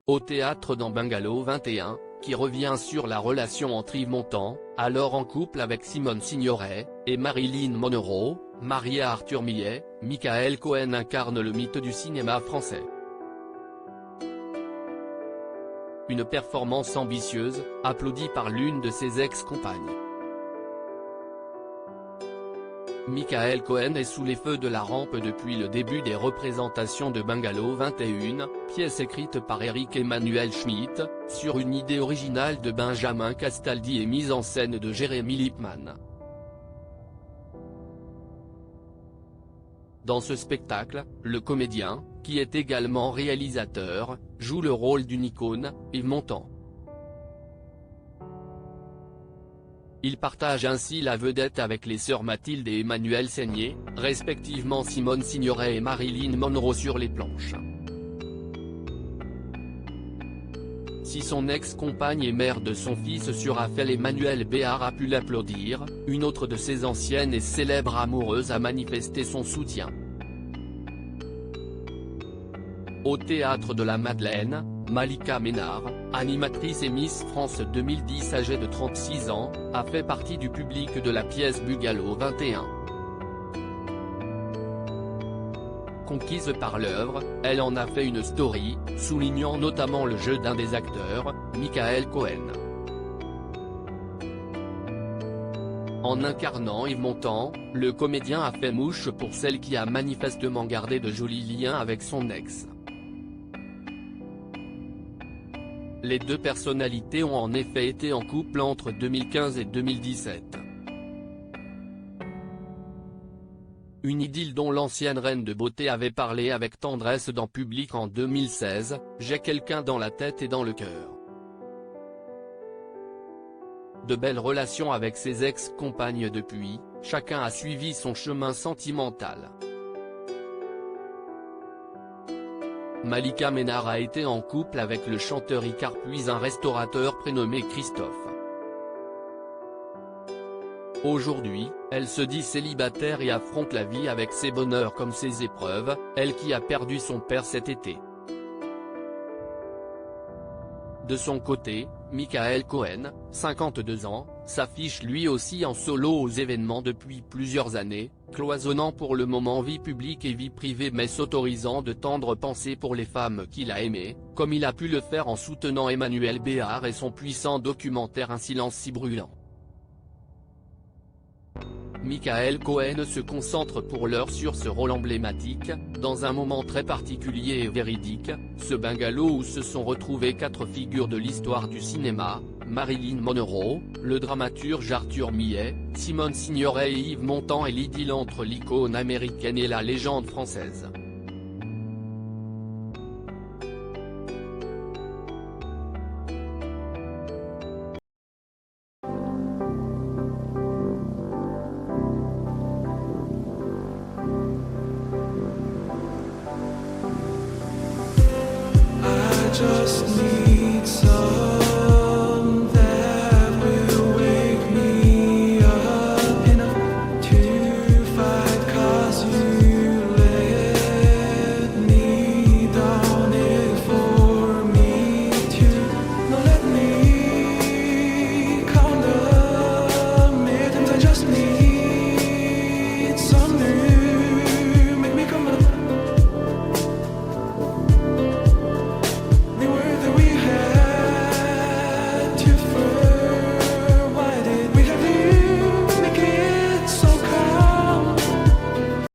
au théâtre dans Bungalow 21, qui revient sur la relation entre Yves Montand, alors en couple avec Simone Signoret, et Marilyn Monroe, mariée à Arthur Millet. Michael Cohen incarne le mythe du cinéma français. Une performance ambitieuse, applaudie par l'une de ses ex-compagnes. Michael Cohen est sous les feux de la rampe depuis le début des représentations de Bungalow 21, pièce écrite par Eric Emmanuel Schmitt, sur une idée originale de Benjamin Castaldi et mise en scène de Jérémy Lippmann. Dans ce spectacle, le comédien, qui est également réalisateur, joue le rôle d'une icône, Yves Montand. Il partage ainsi la vedette avec les sœurs Mathilde et Emmanuelle Seigner, respectivement Simone Signoret et Marilyn Monroe sur les planches. Si son ex-compagne et mère de son fils sur Raphaël Emmanuel Béard a pu l'applaudir, une autre de ses anciennes et célèbres amoureuses a manifesté son soutien. Au Théâtre de la Madeleine, Malika Ménard, animatrice et Miss France 2010 âgée de 36 ans, a fait partie du public de la pièce Bungalow 21. Conquise par l'œuvre, elle en a fait une story, soulignant notamment le jeu d'un des acteurs, Michael Cohen. En incarnant Yves Montand, le comédien a fait mouche pour celle qui a manifestement gardé de jolis liens avec son ex. Les deux personnalités ont en effet été en couple entre 2015 et 2017. Une idylle dont l'ancienne reine de beauté avait parlé avec tendresse dans Public en 2016, « J'ai quelqu'un dans la tête et dans le cœur ». De belles relations avec ses ex-compagnes depuis, chacun a suivi son chemin sentimental. Malika Ménard a été en couple avec le chanteur Icare puis un restaurateur prénommé Christophe. Aujourd'hui, elle se dit célibataire et affronte la vie avec ses bonheurs comme ses épreuves, elle qui a perdu son père cet été. De son côté, Michael Cohen, 52 ans, s'affiche lui aussi en solo aux événements depuis plusieurs années, cloisonnant pour le moment vie publique et vie privée mais s'autorisant de tendres pensées pour les femmes qu'il a aimées, comme il a pu le faire en soutenant Emmanuel Béard et son puissant documentaire Un silence si brûlant. Michael Cohen se concentre pour l'heure sur ce rôle emblématique, dans un moment très particulier et véridique, ce bungalow où se sont retrouvées 4 figures de l'histoire du cinéma, Marilyn Monroe, le dramaturge Arthur Millet, Simone Signoret et Yves Montand et l'idylle entre l'icône américaine et la légende française.